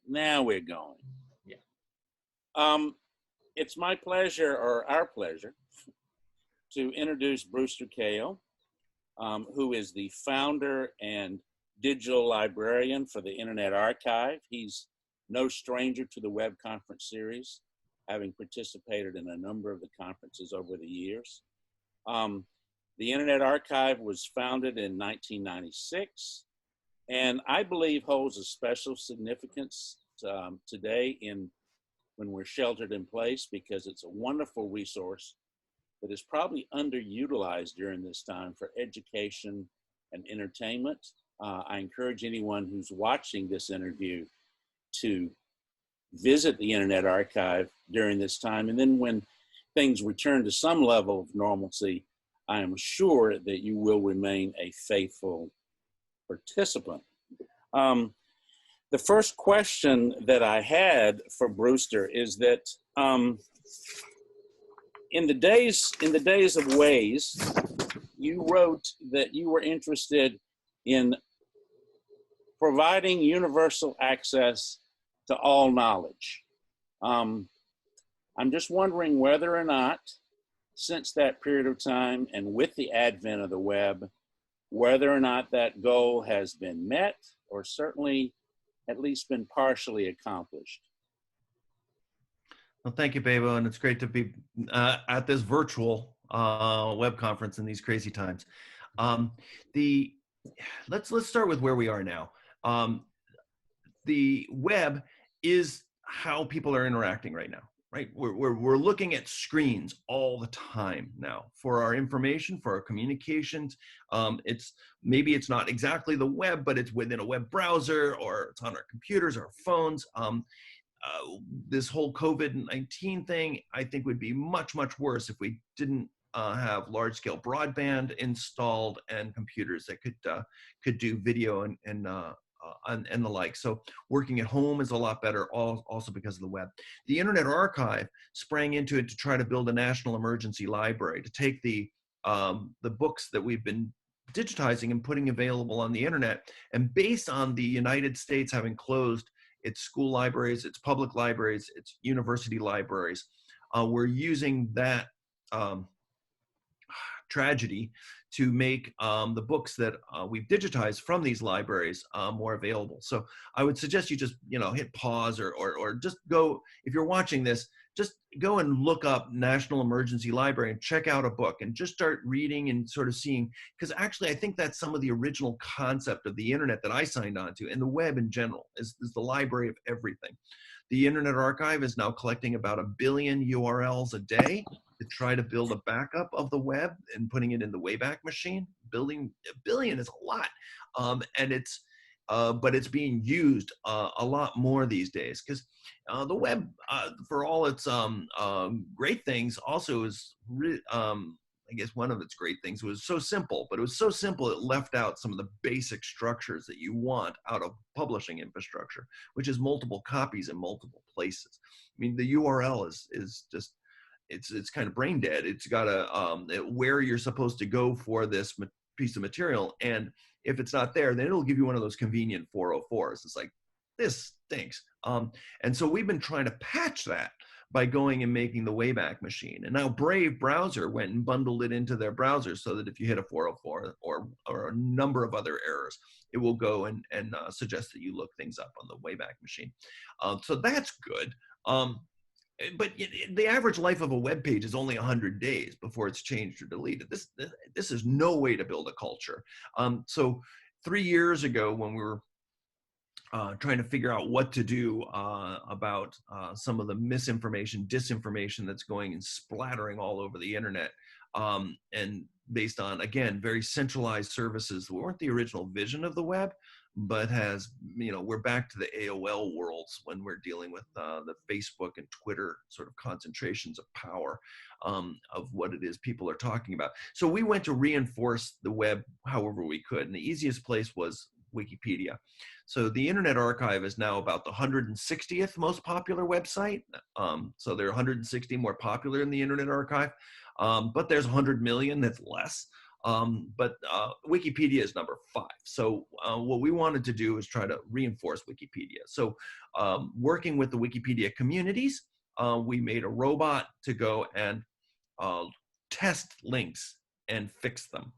Now we're going. Yeah. It's my pleasure, or our pleasure, to introduce Brewster Kahle, who is the founder and digital librarian for the Internet Archive. He's no stranger to the web conference series, having participated in a number of the conferences over the years. The Internet Archive was founded in 1996, and I believe holds a special significance today when we're sheltered in place, because it's a wonderful resource that is probably underutilized during this time for education and entertainment. I encourage anyone who's watching this interview to visit the Internet Archive during this time. And then when things return to some level of normalcy, I am sure that you will remain a faithful participant. The first question that I had for Brewster is that in the days of Waze, you wrote that you were interested in providing universal access to all knowledge. I'm just wondering whether or not, since that period of time and with the advent of the web, whether or not that goal has been met, or certainly at least been partially accomplished. Well, thank you, Bebo, and it's great to be at this virtual web conference in these crazy times. Let's start with where we are now. The web is how people are interacting right now, right? We're looking at screens all the time now for our information, for our communications. Maybe it's not exactly the web, but it's within a web browser, or it's on our computers, our phones. This whole COVID-19 thing, I think, would be much, much worse if we didn't have large-scale broadband installed and computers that could do video and the like. So working at home is a lot better, also because of the web. The Internet Archive sprang into it to try to build a national emergency library, to take the books that we've been digitizing and putting available on the internet, and based on the United States having closed its school libraries, its public libraries, its university libraries, we're using that tragedy to make the books that we've digitized from these libraries more available. So I would suggest you just hit pause, or just go, if you're watching this, just go and look up National Emergency Library and check out a book and just start reading and sort of seeing, because actually I think that's some of the original concept of the internet that I signed on to, and the web in general is the library of everything. The Internet Archive is now collecting about 1 billion URLs a day to try to build a backup of the web and putting it in the Wayback Machine. Building 1 billion is a lot, but it's being used a lot more these days, because the web, for all its great things, also is, I guess one of its great things was so simple, but it was so simple it left out some of the basic structures that you want out of publishing infrastructure, which is multiple copies in multiple places. I mean, the URL is just, it's kind of brain dead. It's got where you're supposed to go for this piece of material, and if it's not there, then it'll give you one of those convenient 404s. It's like, this stinks. And so we've been trying to patch that by going and making the Wayback Machine. And now Brave browser went and bundled it into their browser, so that if you hit a 404 or a number of other errors, it will go and suggest that you look things up on the Wayback Machine. So that's good. But the average life of a web page is only 100 days before it's changed or deleted. This is no way to build a culture. So 3 years ago, when we were trying to figure out what to do about some of the misinformation, disinformation that's going and splattering all over the internet, and based on, again, very centralized services that weren't the original vision of the web, but we're back to the AOL worlds when we're dealing with the Facebook and Twitter sort of concentrations of power of what it is people are talking about. So we went to reinforce the web however we could, and the easiest place was Wikipedia. So the Internet Archive is now about the 160th most popular website. So there are 160 more popular in the Internet Archive, but there's 100 million that's less. But Wikipedia is number 5. So what we wanted to do is try to reinforce Wikipedia. So working with the Wikipedia communities, we made a robot to go and test links and fix them,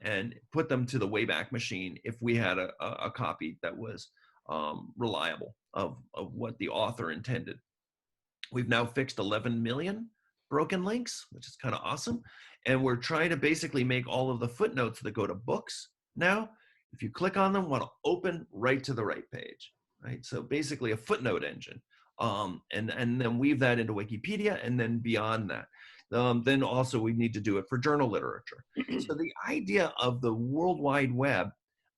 and put them to the Wayback Machine if we had a copy that was reliable of what the author intended. We've now fixed 11 million broken links, which is kind of awesome. And we're trying to basically make all of the footnotes that go to books now, if you click on them, want to open right to the right page, right? So basically a footnote engine. And then weave that into Wikipedia, and then beyond that. Then also we need to do it for journal literature. So the idea of the World Wide Web,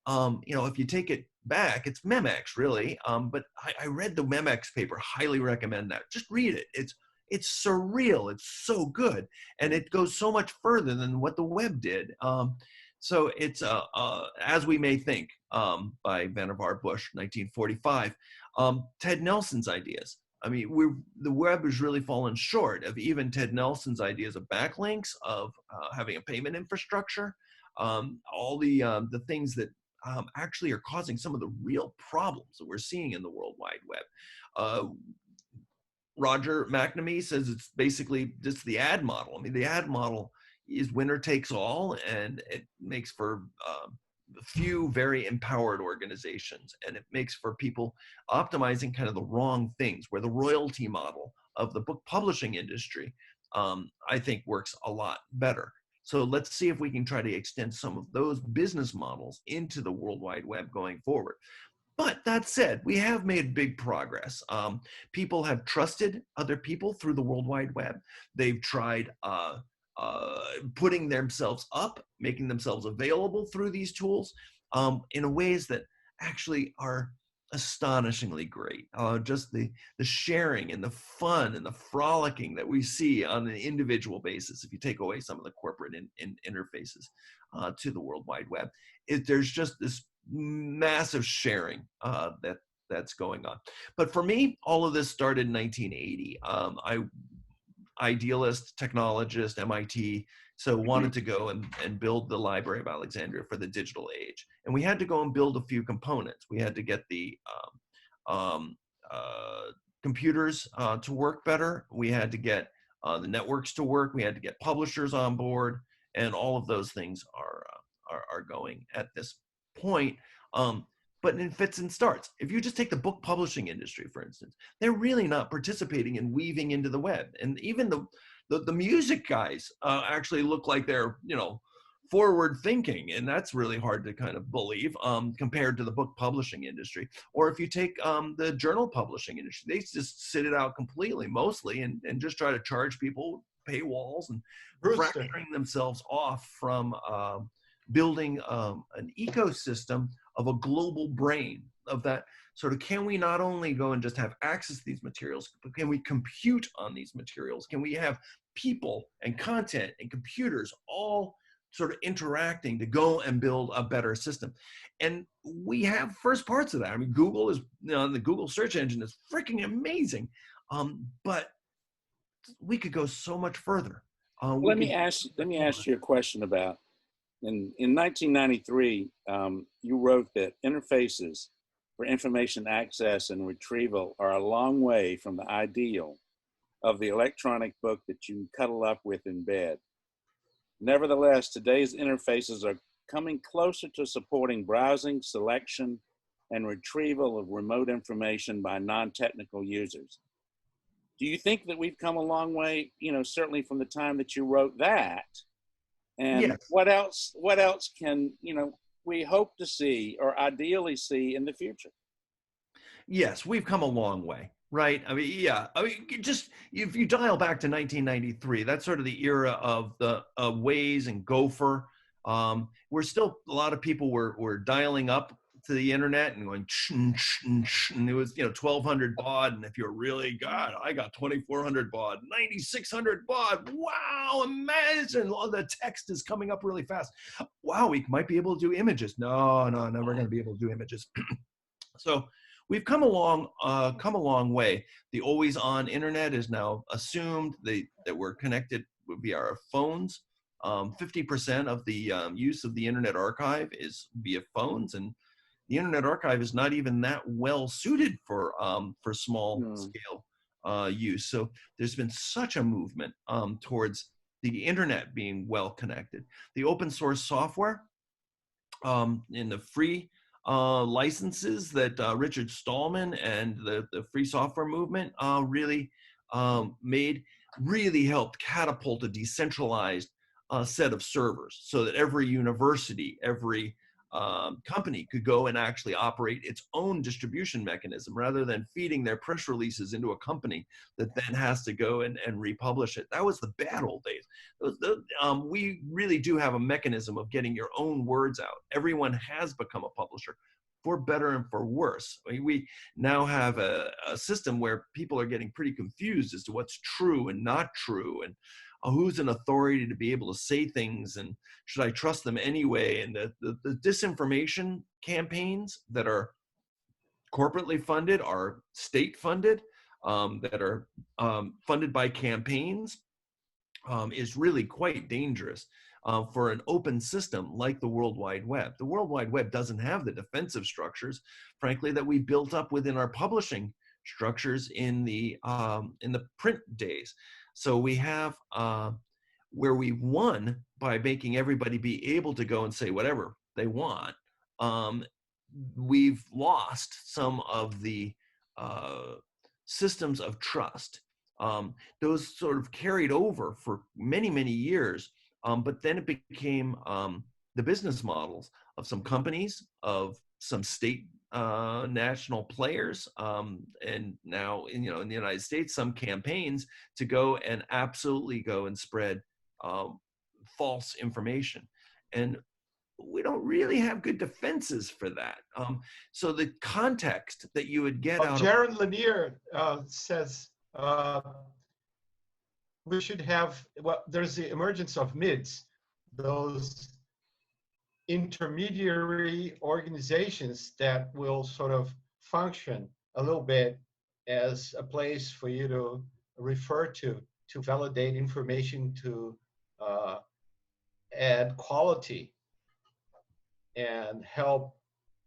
if you take it back, it's Memex really, but I read the Memex paper, highly recommend that. Just read it. It's surreal. It's so good, and it goes so much further than what the web did. So it's As We May Think, by Vannevar Bush, 1945. Ted Nelson's ideas. I mean, the web has really fallen short of even Ted Nelson's ideas of backlinks, of having a payment infrastructure, all the things that actually are causing some of the real problems that we're seeing in the World Wide Web. Roger McNamee says it's basically just the ad model. I mean, the ad model is winner takes all, and it makes for few very empowered organizations, and it makes for people optimizing kind of the wrong things, where the royalty model of the book publishing industry, I think, works a lot better. So let's see if we can try to extend some of those business models into the World Wide Web going forward. But that said, we have made big progress. People have trusted other people through the World Wide Web. They've tried putting themselves up, making themselves available through these tools in ways that actually are astonishingly great. Just the sharing and the fun and the frolicking that we see on an individual basis, if you take away some of the corporate interfaces to the World Wide Web, there's just this massive sharing that's going on. But for me, all of this started in 1980. Idealist, technologist, MIT, so wanted to go and build the Library of Alexandria for the digital age. And we had to go and build a few components. We had to get the computers to work better. We had to get the networks to work. We had to get publishers on board, and all of those things are going at this point. But in fits and starts. If you just take the book publishing industry, for instance, they're really not participating in weaving into the web. And even the music guys actually look like they're, forward thinking. And that's really hard to kind of believe compared to the book publishing industry. Or if you take the journal publishing industry, they just sit it out completely, mostly, and just try to charge people paywalls and fracturing themselves off from building an ecosystem of a global brain, of that sort of, can we not only go and just have access to these materials, but can we compute on these materials? Can we have people and content and computers all sort of interacting to go and build a better system? And we have first parts of that. I mean, Google is, the Google search engine is freaking amazing. But we could go so much further. Let me ask you a question about, in 1993, you wrote that interfaces for information access and retrieval are a long way from the ideal of the electronic book that you cuddle up with in bed. Nevertheless, today's interfaces are coming closer to supporting browsing, selection, and retrieval of remote information by non-technical users. Do you think that we've come a long way, certainly from the time that you wrote that? And yes. What else can, we hope to see or ideally see in the future? Yes, we've come a long way, right? I mean, yeah. I mean, just if you dial back to 1993, that's sort of the era of the Waze and Gopher. We're still, a lot of people were dialing up to the internet and going, and it was 1200 baud, and if you're really, God, I got 2400 baud, 9600 baud. Wow, imagine all the text is coming up really fast. Wow, we might be able to do images. No, never going to be able to do images. So we've come a long way. The always on internet is now assumed that we're connected via our phones. 50% of the use of the Internet Archive is via phones, and the Internet Archive is not even that well suited for small scale use. So there's been such a movement towards the internet being well connected. The open source software in the free licenses that Richard Stallman and the free software movement really helped catapult a decentralized set of servers, so that every university, every company could go and actually operate its own distribution mechanism, rather than feeding their press releases into a company that then has to go and republish it. That was the bad old days. We really do have a mechanism of getting your own words out. Everyone has become a publisher, for better and for worse. We now have a system where people are getting pretty confused as to what's true and not true, and who's an authority to be able to say things, and should I trust them anyway? And the disinformation campaigns that are corporately funded, are state funded, that are funded by campaigns, is really quite dangerous for an open system like the World Wide Web. The World Wide Web doesn't have the defensive structures, frankly, that we built up within our publishing structures in the print days. So we have where we won by making everybody be able to go and say whatever they want. We've lost some of the systems of trust. Those sort of carried over for many, many years, but then it became the business models of some companies, of some state national players, and now in the United States, some campaigns to go and absolutely go and spread false information. And we don't really have good defenses for that. So the context that you would get out Jaron Lanier says we should have, well, there's the emergence of MIDs, those intermediary organizations that will sort of function a little bit as a place for you to refer to validate information, to add quality and help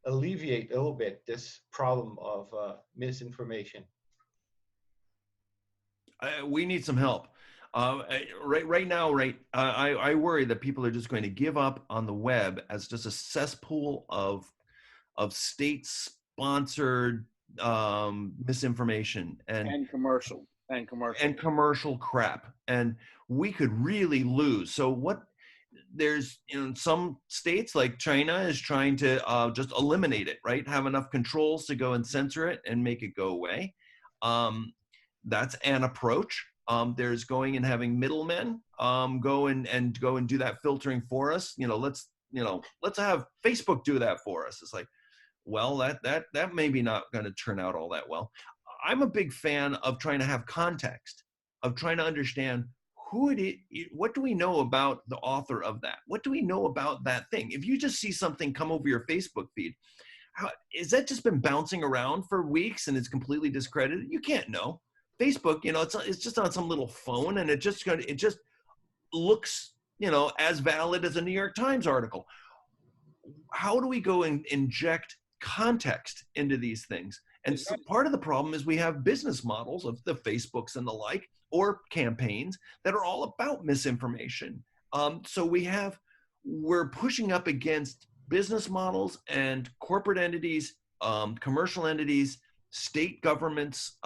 alleviate a little bit this problem of misinformation. We need some help. Right now, I worry that people are just going to give up on the web as just a cesspool of state-sponsored misinformation and commercial crap, and we could really lose. So there's some states like China is trying to just eliminate it, right? Have enough controls to go and censor it and make it go away. That's an approach. There's going and having middlemen go and do that filtering for us. Let's have Facebook do that for us. It's like, well, that maybe not going to turn out all that well. I'm a big fan of trying to have context, of trying to understand who it is. What do we know about the author of that? What do we know about that thing? If you just see something come over your Facebook feed, is that just been bouncing around for weeks and it's completely discredited? You can't know. Facebook, it's just on some little phone, and it just looks, as valid as a New York Times article. How do we go and inject context into these things? And so part of the problem is we have business models of the Facebooks and the like, or campaigns that are all about misinformation. So we're pushing up against business models and corporate entities, commercial entities, state governments,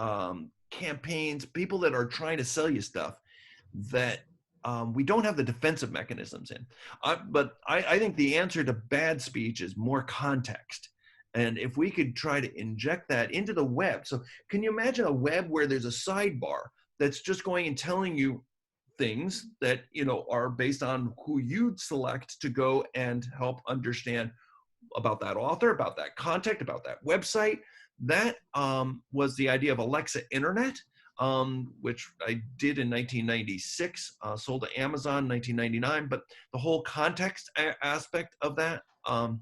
campaigns, people that are trying to sell you stuff that we don't have the defensive mechanisms in. But I think the answer to bad speech is more context. And if we could try to inject that into the web. So can you imagine a web where there's a sidebar that's just going and telling you things that, are based on who you'd select to go and help understand about that author, about that contact, about that website. That was the idea of Alexa Internet, which I did in 1996, sold to Amazon in 1999. But the whole context aspect of that.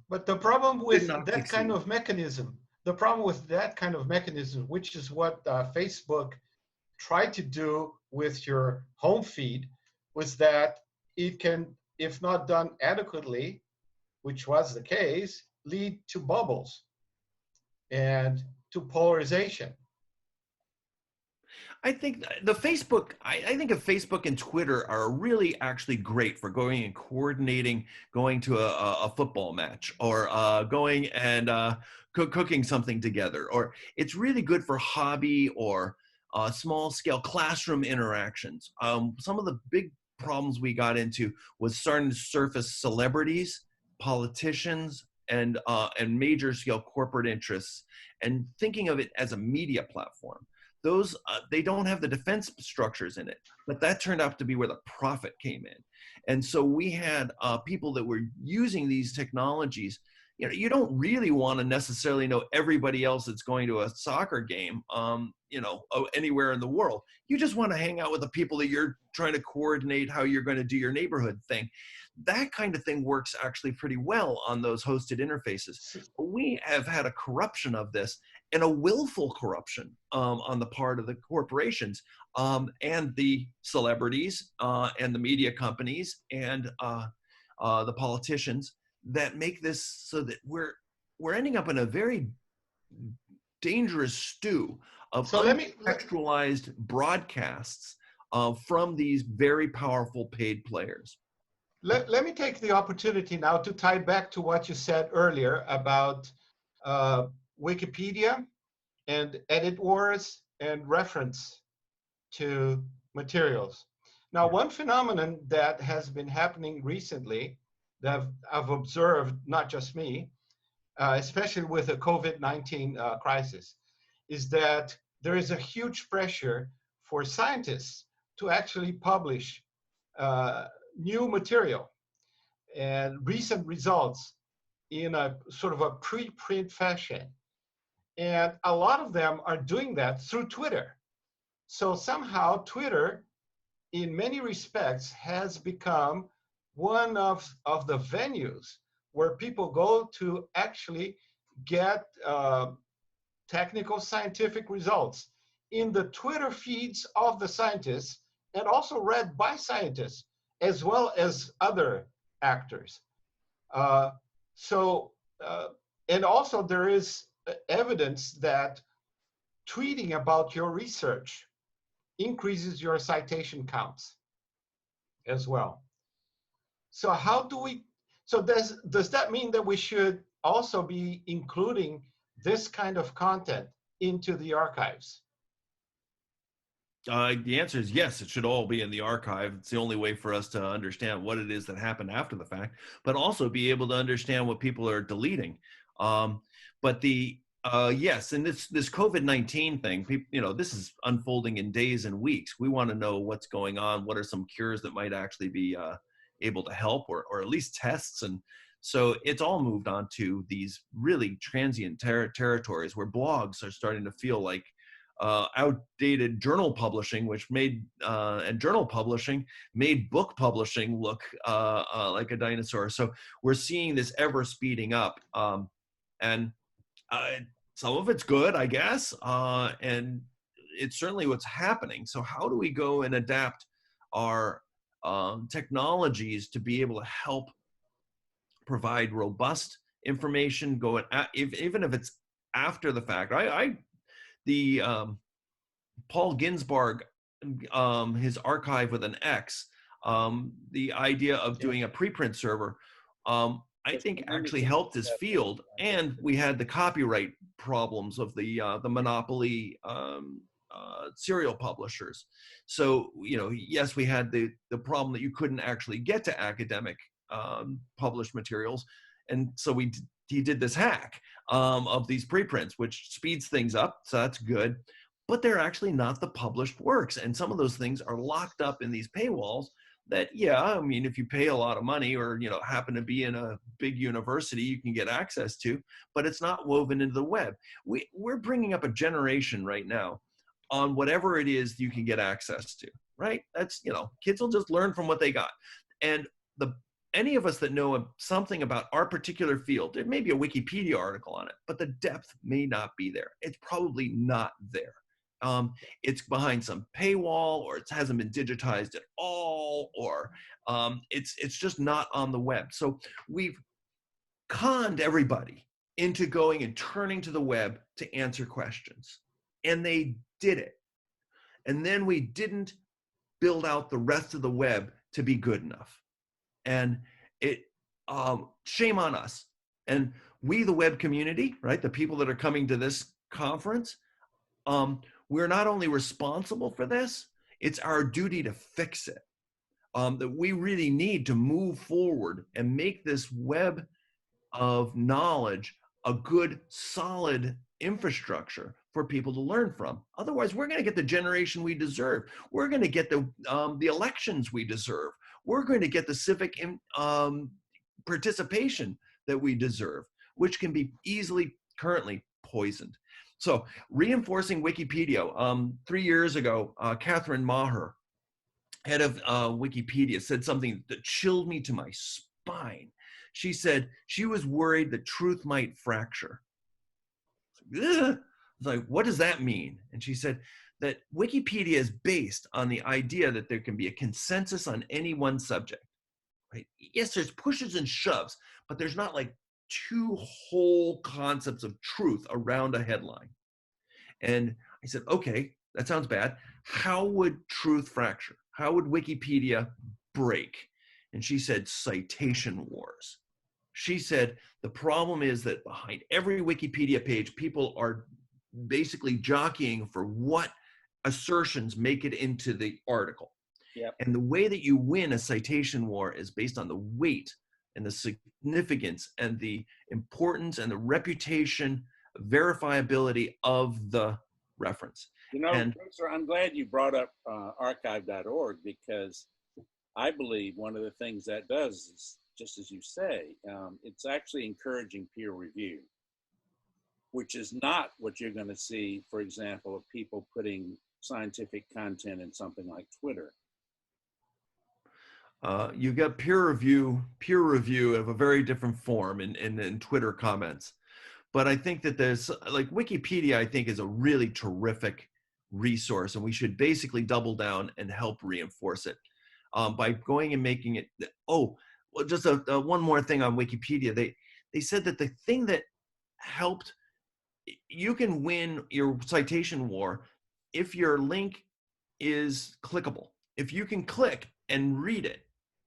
But the problem with that kind of mechanism, which is what Facebook tried to do with your home feed, was that it can, if not done adequately, which was the case, lead to bubbles and to polarization. I think the Facebook, I think of Facebook and Twitter are really actually great for going and coordinating, going to a football match, or going and cooking something together. Or it's really good for hobby or small scale classroom interactions. Some of the big problems we got into was starting to surface celebrities, politicians, and major scale corporate interests, and thinking of it as a media platform. Those they don't have the defense structures in it, but that turned out to be where the profit came in. And so we had people that were using these technologies. You know, you don't really want to necessarily know everybody else that's going to a soccer game, anywhere in the world. You just want to hang out with the people that you're trying to coordinate how you're going to do your neighborhood thing. That kind of thing works actually pretty well on those hosted interfaces. We have had a corruption of this, and a willful corruption on the part of the corporations and the celebrities and the media companies and the politicians that make this so that we're ending up in a very dangerous stew of uncontextualized broadcasts from these very powerful paid players. Let me take the opportunity now to tie back to what you said earlier about Wikipedia and edit wars and reference to materials. Now, one phenomenon that has been happening recently that I've observed, not just me, especially with the COVID-19 crisis, is that there is a huge pressure for scientists to actually publish new material and recent results in a sort of a pre-print fashion. And a lot of them are doing that through Twitter. So somehow Twitter, in many respects, has become one of the venues where people go to actually get technical scientific results in the Twitter feeds of the scientists, and also read by scientists as well as other actors. And also there is evidence that tweeting about your research increases your citation counts as well. So does that mean that we should also be including this kind of content into the archives? The answer is yes, it should all be in the archive. It's the only way for us to understand what it is that happened after the fact, but also be able to understand what people are deleting. Yes, and this COVID-19 thing, this is unfolding in days and weeks. We want to know what's going on. What are some cures that might actually be able to help, or at least tests? And so it's all moved on to these really transient territories where blogs are starting to feel like outdated journal publishing, which made book publishing look like a dinosaur. So we're seeing this ever speeding up, and some of it's good, I guess, and it's certainly what's happening. So how do we go and adapt our technologies to be able to help provide robust information even if it's after the fact? Paul Ginsburg, his archive with an X, the idea of doing a preprint server, I think actually helped his field. And we had the copyright problems of the monopoly serial publishers. So, yes, we had the problem that you couldn't actually get to academic published materials. And so he did this hack of these preprints, which speeds things up. So that's good. But they're actually not the published works. And some of those things are locked up in these paywalls that, if you pay a lot of money or, happen to be in a big university, you can get access to, but it's not woven into the web. We're bringing up a generation right now on whatever it is you can get access to, right? That's, kids will just learn from what they got. And any of us that know something about our particular field, there may be a Wikipedia article on it, but the depth may not be there. It's probably not there. it's behind some paywall, or it hasn't been digitized at all, or it's just not on the web. So we've conned everybody into going and turning to the web to answer questions. And they did it. And then we didn't build out the rest of the web to be good enough. And it, shame on us. And we, the web community, right, the people that are coming to this conference, we're not only responsible for this, it's our duty to fix it. That we really need to move forward and make this web of knowledge a good, solid infrastructure for people to learn from. Otherwise, we're going to get the generation we deserve. We're going to get the elections we deserve. We're going to get the civic participation that we deserve, which can be easily currently poisoned. So reinforcing Wikipedia. 3 years ago, Catherine Maher, head of Wikipedia, said something that chilled me to my spine. She said she was worried that truth might fracture. It's like, what does that mean? And she said that Wikipedia is based on the idea that there can be a consensus on any one subject. Right? Yes, there's pushes and shoves, but there's not like two whole concepts of truth around a headline. And I said, okay, that sounds bad. How would truth fracture? How would Wikipedia break? And she said, citation wars. She said, the problem is that behind every Wikipedia page, people are basically jockeying for what assertions make it into the article. Yep. And the way that you win a citation war is based on the weight and the significance and the importance and the reputation, verifiability of the reference. You know, Brewster, I'm glad you brought up archive.org, because I believe one of the things that does is, just as you say, it's actually encouraging peer review, which is not what you're going to see, for example, of people putting scientific content in something like Twitter. You've got peer review of a very different form in Twitter comments. But I think that there's, like, Wikipedia, I think, is a really terrific resource, and we should basically double down and help reinforce it by going and making it. Oh, well, just one more thing on Wikipedia. They said that the thing that helped, you can win your citation war if your link is clickable. If you can click and read it,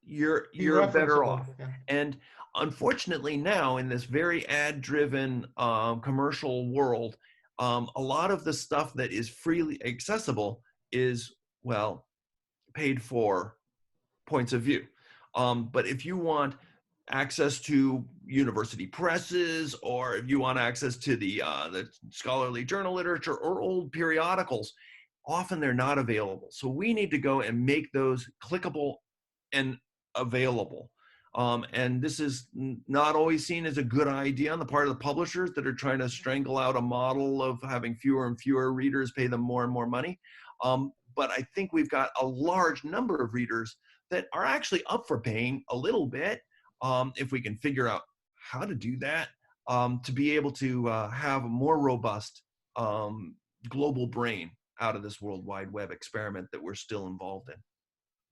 you're better off. Yeah. And unfortunately now, in this very ad-driven commercial world, a lot of the stuff that is freely accessible is, well, paid for points of view. But if you want access to university presses, or if you want access to the scholarly journal literature or old periodicals, often they're not available. So we need to go and make those clickable and available. And this is not always seen as a good idea on the part of the publishers that are trying to strangle out a model of having fewer and fewer readers pay them more and more money. But I think we've got a large number of readers that are actually up for paying a little bit, if we can figure out how to do that, to be able to have a more robust global brain out of this World Wide Web experiment that we're still involved in.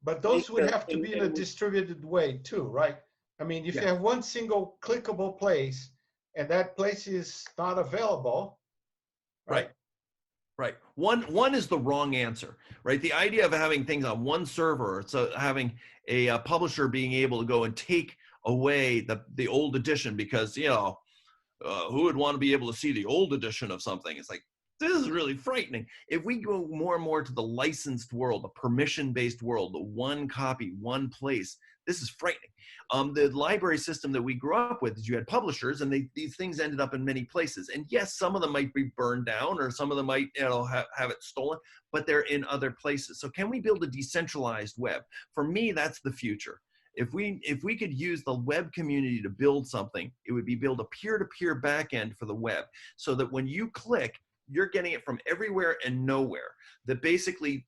But those would have to be in a distributed way too, right? I mean, if you have one single clickable place and that place is not available, right? Right. One is the wrong answer, right? The idea of having things on one server, so having a publisher being able to go and take away the old edition, because, you know, who would want to be able to see the old edition of something? It's like, this is really frightening. If we go more and more to the licensed world, the permission-based world, the one copy, one place, this is frightening. The library system that we grew up with is you had publishers, and these things ended up in many places. And yes, some of them might be burned down, or some of them might, you know, have it stolen, but they're in other places. So can we build a decentralized web? For me, that's the future. If we could use the web community to build something, it would be build a peer-to-peer backend for the web, so that when you click, you're getting it from everywhere and nowhere. That basically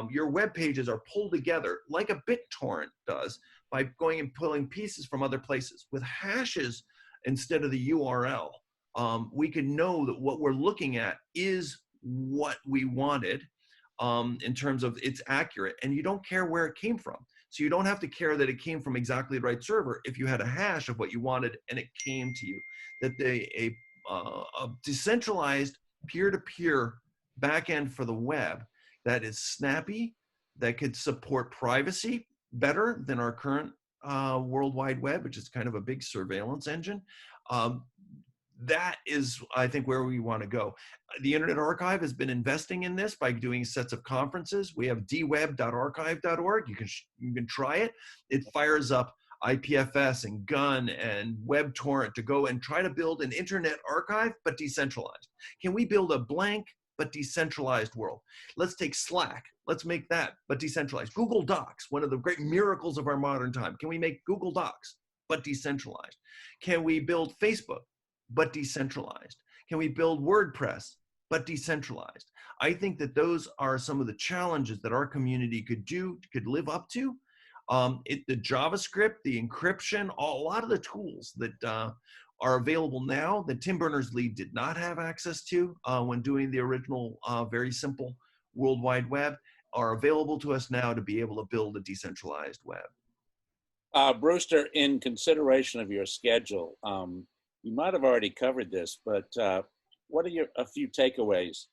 your web pages are pulled together like a BitTorrent does by going and pulling pieces from other places. With hashes instead of the URL, we can know that what we're looking at is what we wanted in terms of it's accurate, and you don't care where it came from. So you don't have to care that it came from exactly the right server if you had a hash of what you wanted and it came to you. That a decentralized peer-to-peer backend for the web that is snappy, that could support privacy better than our current World Wide Web, which is kind of a big surveillance engine. That is, I think, where we want to go. The Internet Archive has been investing in this by doing sets of conferences. We have dweb.archive.org. You can try it. It fires up IPFS and GUN and WebTorrent to go and try to build an Internet Archive, but decentralized. Can we build a blank but decentralized world? Let's take Slack. Let's make that, but decentralized. Google Docs, one of the great miracles of our modern time. Can we make Google Docs, but decentralized? Can we build Facebook, but decentralized? Can we build WordPress, but decentralized? I think that those are some of the challenges that our community could live up to. The JavaScript, the encryption, a lot of the tools that are available now that Tim Berners-Lee did not have access to when doing the original very simple World Wide Web are available to us now to be able to build a decentralized web. Brewster, in consideration of your schedule, you might have already covered this, but what are a few takeaways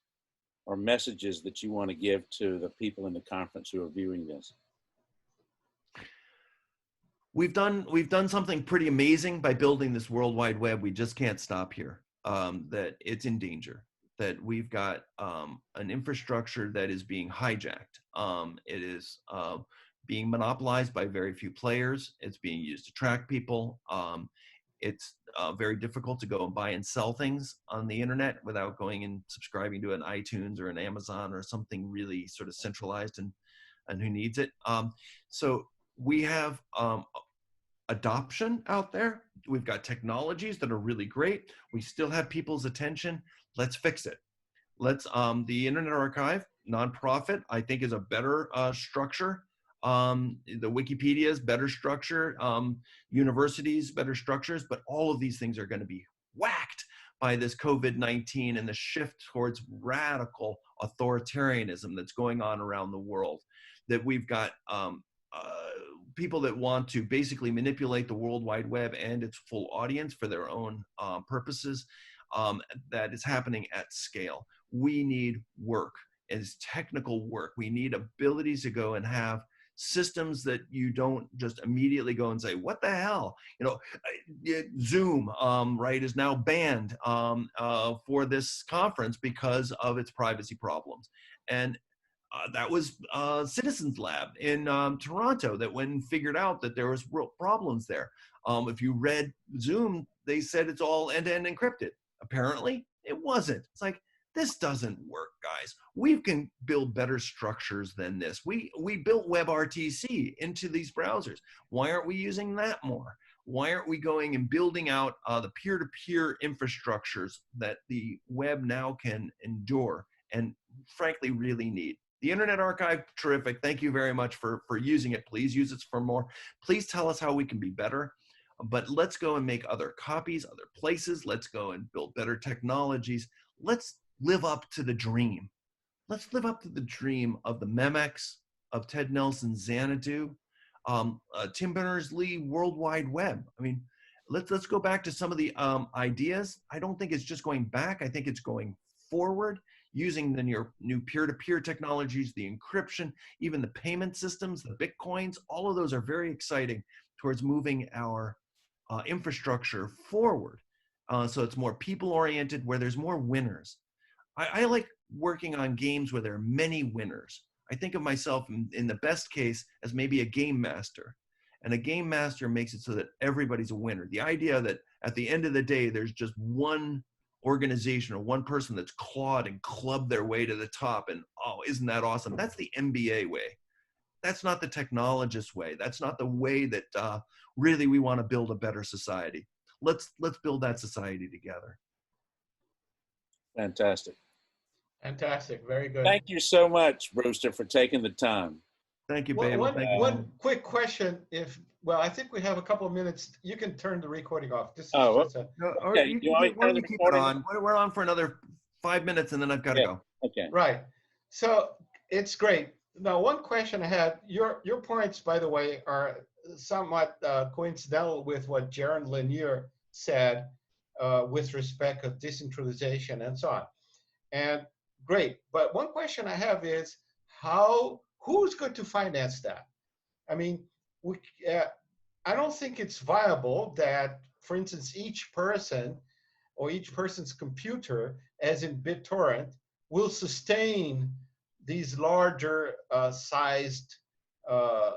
or messages that you want to give to the people in the conference who are viewing this? We've done something pretty amazing by building this World Wide Web. We just can't stop here. That it's in danger. That we've got an infrastructure that is being hijacked. It is being monopolized by very few players. It's being used to track people. It's very difficult to go and buy and sell things on the internet without going and subscribing to an iTunes or an Amazon or something really sort of centralized and who needs it. So we have adoption out there. We've got technologies that are really great. We still have people's attention. Let's fix it. Let's the Internet Archive, nonprofit, I think is a better structure. The Wikipedia is better structure, universities, better structures, but all of these things are going to be whacked by this COVID-19 and the shift towards radical authoritarianism that's going on around the world. That we've got people that want to basically manipulate the World Wide Web and its full audience for their own purposes. That is happening at scale. We need work. It's technical work. We need abilities to go and have systems that you don't just immediately go and say, what the hell? You know, Zoom, right, is now banned for this conference because of its privacy problems. And that was Citizens Lab in Toronto that went and figured out that there was real problems there. If you read Zoom, they said it's all end-to-end encrypted. Apparently, it wasn't. It's like, this doesn't work, guys. We can build better structures than this. We built WebRTC into these browsers. Why aren't we using that more? Why aren't we going and building out the peer-to-peer infrastructures that the web now can endure and frankly really need? The Internet Archive, terrific. Thank you very much for using it. Please use it for more. Please tell us how we can be better. But let's go and make other copies, other places. Let's go and build better technologies. Let's live up to the dream. Let's live up to the dream of the Memex, of Ted Nelson Xanadu, Tim Berners-Lee World Wide Web. I mean, let's go back to some of the ideas. I don't think it's just going back. I think it's going forward, using the new peer-to-peer technologies, the encryption, even the payment systems, the Bitcoins. All of those are very exciting towards moving our infrastructure forward. So it's more people-oriented, where there's more winners. I like working on games where there are many winners. I think of myself in the best case as maybe a game master. And a game master makes it so that everybody's a winner. The idea that at the end of the day, there's just one organization or one person that's clawed and clubbed their way to the top, and oh, isn't that awesome? That's the MBA way. That's not the technologist way. That's not the way that really we want to build a better society. Let's build that society together. Fantastic. Fantastic. Very good. Thank you so much, Brewster, for taking the time. Thank you, Bebo. One quick question. Well, I think we have a couple of minutes. You can turn the recording off. This is Oh, just a, okay. You want to turn the keep it recording on? We're on for another 5 minutes, and then I've got to go. Okay. Right. So it's great. Now, one question I had, your points, by the way, are somewhat coincidental with what Jaron Lanier said with respect to decentralization and so on. And great. But one question I have is who's going to finance that? I mean, we, uh, I don't think it's viable that, for instance, each person or each person's computer, as in BitTorrent, will sustain these larger sized uh,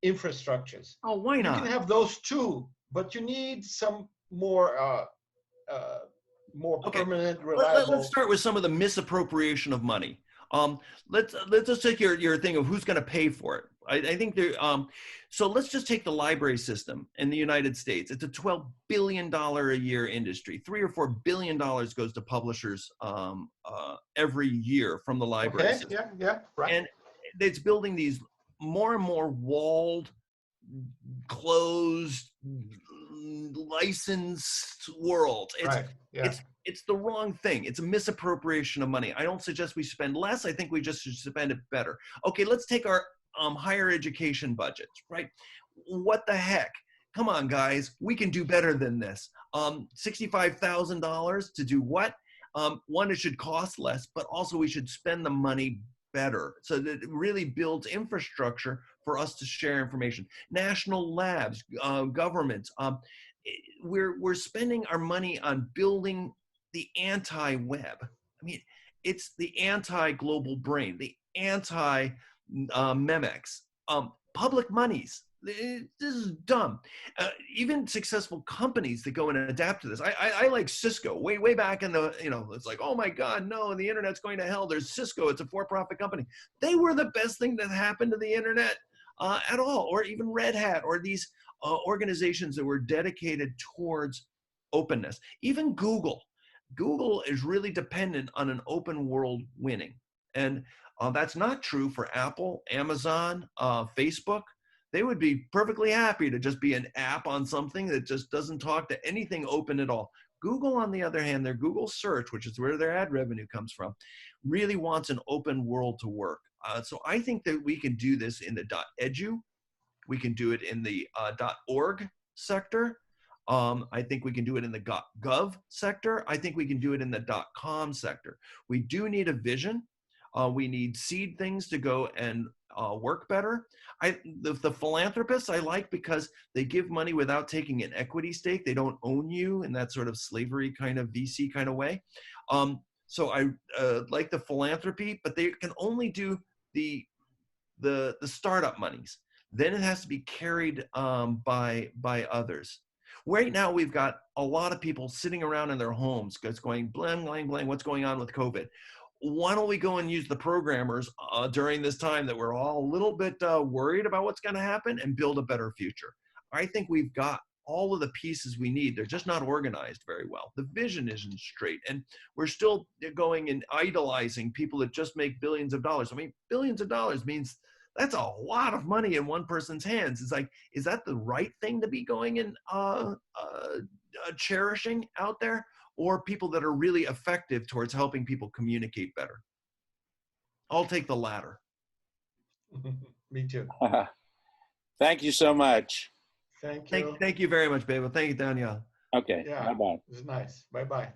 infrastructures. Oh, why You not? can have those too, but you need some uh, more Okay, permanent, let's reliable. start with some of the misappropriation of money. Let's just take your thing of who's going to pay for it. I think there. So let's just take the library system in the United States. It's a $12 billion a year industry. $3 or $4 billion goes to publishers every year from the library Okay, system. yeah, right. And it's building these more and more walled, closed, licensed world. Right, yeah. It's the wrong thing. It's a misappropriation of money. I don't suggest we spend less. I think we just should spend it better. Okay, let's take our higher education budgets, right? What the heck? Come on, guys. We can do better than this. $65,000 to do what? One, it should cost less, but also we should spend the money better so that it really builds infrastructure for us to share information. National labs, governments, we're spending our money on building the anti-web. I mean, it's the anti-global brain, the anti-memex, public monies. This is dumb. Even successful companies that go and adapt to this. I like Cisco way back in the, it's like, oh my God, no, the internet's going to hell. There's Cisco. It's a for-profit company. They were the best thing that happened to the internet at all. Or even Red Hat, or these organizations that were dedicated towards openness. Even Google. Google is really dependent on an open world winning. And that's not true for Apple, Amazon, Facebook. They would be perfectly happy to just be an app on something that just doesn't talk to anything open at all. Google, on the other hand, their Google search, which is where their ad revenue comes from, really wants an open world to work. So I think that we can do this in the .edu. We can do it in the .org sector. I think we can do it in the .gov sector. I think we can do it in the .com sector. We do need a vision. We need seed things to go and work better. The philanthropists I like because they give money without taking an equity stake. They don't own you in that sort of slavery kind of VC kind of way. So I like the philanthropy, but they can only do the startup monies. Then it has to be carried by others. Right now, we've got a lot of people sitting around in their homes going, blang, blang, blang, what's going on with COVID? Why don't we go and use the programmers during this time that we're all a little bit worried about what's going to happen and build a better future? I think we've got all of the pieces we need. They're just not organized very well. The vision isn't straight. And we're still going and idolizing people that just make billions of dollars. I mean, billions of dollars means that's a lot of money in one person's hands. It's like, is that the right thing to be going and cherishing out there? Or people that are really effective towards helping people communicate better? I'll take the latter. Me too. Thank you so much. Thank you. Thank you very much, Bebo. Thank you, Danielle. Okay, Yeah, bye-bye. it was nice. Bye-bye.